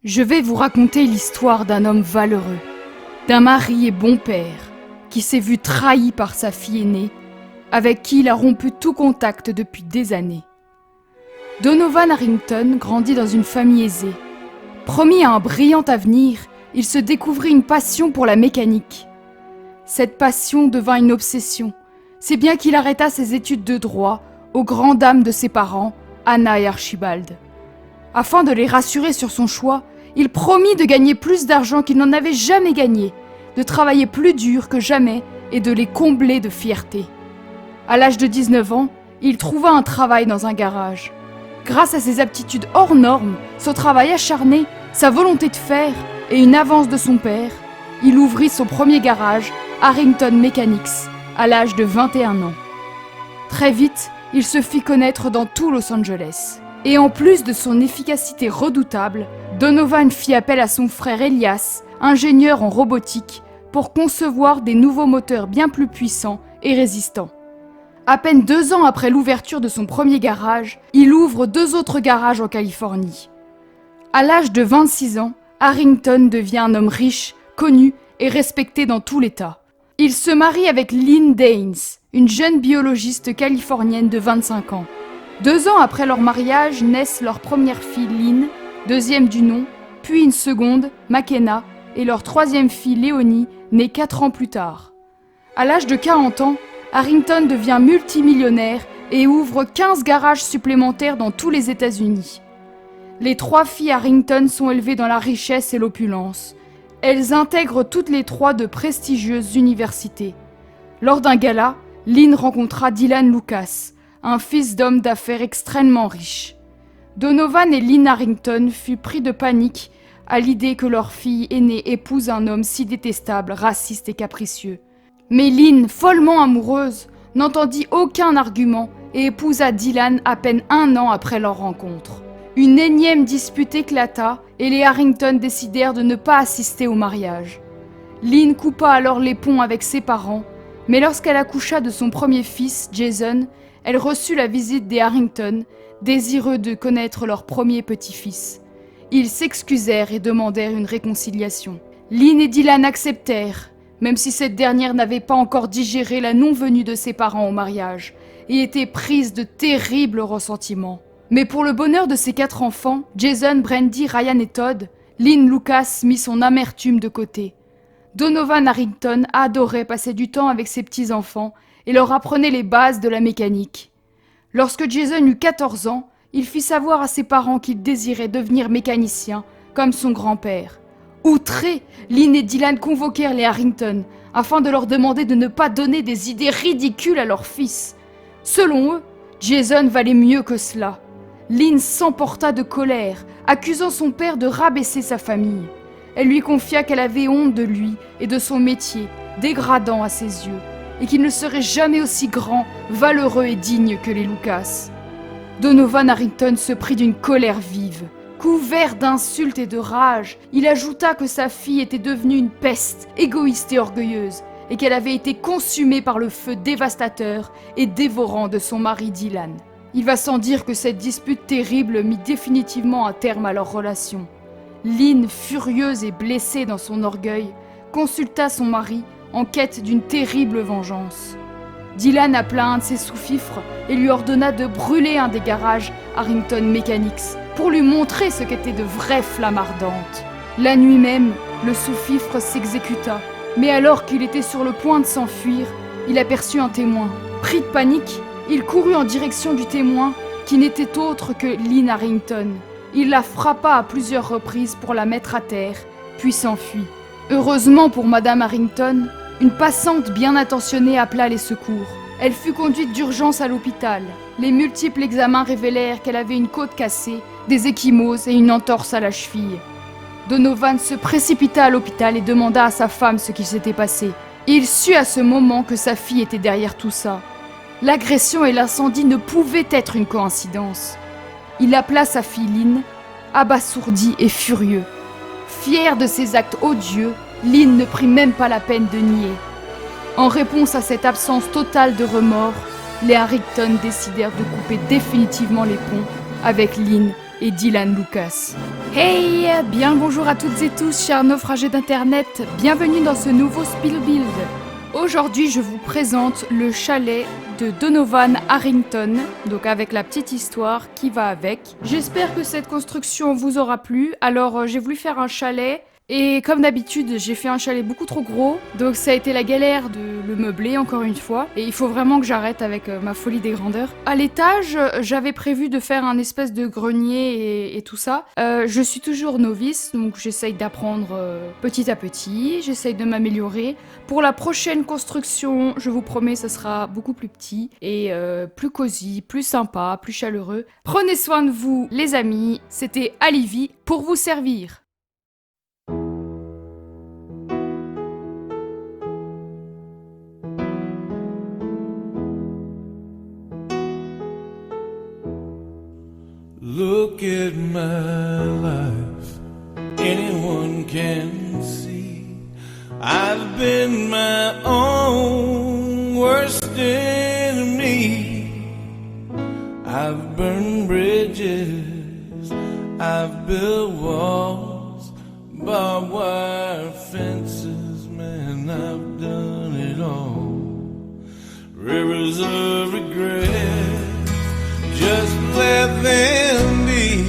Je vais vous raconter l'histoire d'un homme valeureux, d'un mari et bon père, qui s'est vu trahi par sa fille aînée, avec qui il a rompu tout contact depuis des années. Donovan Harrington grandit dans une famille aisée. Promis à un brillant avenir, il se découvrit une passion pour la mécanique. Cette passion devint une obsession, si bien qu'il arrêta ses études de droit aux grandes dames de ses parents, Anna et Archibald. Afin de les rassurer sur son choix, il promit de gagner plus d'argent qu'il n'en avait jamais gagné, de travailler plus dur que jamais et de les combler de fierté. À l'âge de 19 ans, il trouva un travail dans un garage. Grâce à ses aptitudes hors normes, son travail acharné, sa volonté de faire et une avance de son père, il ouvrit son premier garage, Harrington Mechanics, à l'âge de 21 ans. Très vite, il se fit connaître dans tout Los Angeles. Et en plus de son efficacité redoutable, Donovan fit appel à son frère Elias, ingénieur en robotique, pour concevoir des nouveaux moteurs bien plus puissants et résistants. À peine 2 ans après l'ouverture de son premier garage, il ouvre 2 autres garages en Californie. À l'âge de 26 ans, Harrington devient un homme riche, connu et respecté dans tout l'État. Il se marie avec Lynn Daines, une jeune biologiste californienne de 25 ans. 2 ans après leur mariage naissent leur première fille Lynn, deuxième du nom, puis une seconde, McKenna, et leur troisième fille Léonie, née 4 ans plus tard. À l'âge de 40 ans, Harrington devient multimillionnaire et ouvre 15 garages supplémentaires dans tous les États-Unis. Les 3 filles Harrington sont élevées dans la richesse et l'opulence. Elles intègrent toutes les 3 de prestigieuses universités. Lors d'un gala, Lynn rencontra Dylan Lucas, un fils d'homme d'affaires extrêmement riche. Donovan et Lynn Harrington furent pris de panique à l'idée que leur fille aînée épouse un homme si détestable, raciste et capricieux. Mais Lynn, follement amoureuse, n'entendit aucun argument et épousa Dylan à peine 1 an après leur rencontre. Une énième dispute éclata et les Harrington décidèrent de ne pas assister au mariage. Lynn coupa alors les ponts avec ses parents, mais lorsqu'elle accoucha de son premier fils, Jason, elle reçut la visite des Harrington, désireux de connaître leur premier petit-fils. Ils s'excusèrent et demandèrent une réconciliation. Lynn et Dylan acceptèrent, même si cette dernière n'avait pas encore digéré la non-venue de ses parents au mariage, et était prise de terribles ressentiments. Mais pour le bonheur de ses 4 enfants, Jason, Brandy, Ryan et Todd, Lynn Lucas mit son amertume de côté. Donovan Harrington adorait passer du temps avec ses petits-enfants et leur apprenait les bases de la mécanique. Lorsque Jason eut 14 ans, il fit savoir à ses parents qu'il désirait devenir mécanicien, comme son grand-père. Outrés, Lynn et Dylan convoquèrent les Harrington, afin de leur demander de ne pas donner des idées ridicules à leur fils. Selon eux, Jason valait mieux que cela. Lynn s'emporta de colère, accusant son père de rabaisser sa famille. Elle lui confia qu'elle avait honte de lui et de son métier, dégradant à ses yeux, et qu'il ne serait jamais aussi grand, valeureux et digne que les Lucas. Donovan Harrington se prit d'une colère vive. Couvert d'insultes et de rage, il ajouta que sa fille était devenue une peste, égoïste et orgueilleuse, et qu'elle avait été consumée par le feu dévastateur et dévorant de son mari Dylan. Il va sans dire que cette dispute terrible mit définitivement un terme à leur relation. Lynn, furieuse et blessée dans son orgueil, consulta son mari en quête d'une terrible vengeance. Dylan appela un de ses sous-fifres et lui ordonna de brûler un des garages Harrington Mechanics pour lui montrer ce qu'étaient de vraies flammes ardentes. La nuit même, le sous-fifre s'exécuta, mais alors qu'il était sur le point de s'enfuir, il aperçut un témoin. Pris de panique, il courut en direction du témoin qui n'était autre que Lynn Harrington. Il la frappa à plusieurs reprises pour la mettre à terre, puis s'enfuit. Heureusement pour Madame Harrington, une passante bien intentionnée appela les secours. Elle fut conduite d'urgence à l'hôpital. Les multiples examens révélèrent qu'elle avait une côte cassée, des ecchymoses et une entorse à la cheville. Donovan se précipita à l'hôpital et demanda à sa femme ce qui s'était passé. Il sut à ce moment que sa fille était derrière tout ça. L'agression et l'incendie ne pouvaient être une coïncidence. Il appela sa fille Lynn, abasourdi et furieux. Fier de ses actes odieux, Lynn ne prit même pas la peine de nier. En réponse à cette absence totale de remords, les Harrington décidèrent de couper définitivement les ponts avec Lynn et Dylan Lucas. Hey, bien bonjour à toutes et tous, chers naufragés d'internet, bienvenue dans ce nouveau Spill Build. Aujourd'hui, je vous présente le chalet de Donovan Harrington, donc avec la petite histoire qui va avec. J'espère que cette construction vous aura plu, alors j'ai voulu faire un chalet. Et comme d'habitude, j'ai fait un chalet beaucoup trop gros, donc ça a été la galère de le meubler encore une fois. Et il faut vraiment que j'arrête avec ma folie des grandeurs. À l'étage, j'avais prévu de faire un espèce de grenier et tout ça. Je suis toujours novice, donc j'essaye d'apprendre petit à petit, j'essaye de m'améliorer. Pour la prochaine construction, je vous promets, ça sera beaucoup plus petit et plus cosy, plus sympa, plus chaleureux. Prenez soin de vous, les amis. C'était Alivy pour vous servir. Look at my life, anyone can see. I've been my own worst enemy. I've burned bridges, I've built walls, barbed wire fences, man, I've done it all. Rivers of regret, just let them be,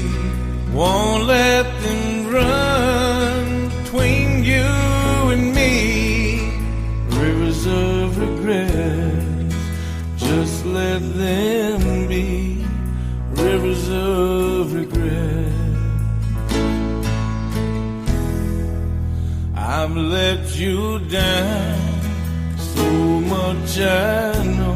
won't let them run between you and me. Rivers of regret, just let them be, rivers of regret. I've let you down, so much I know.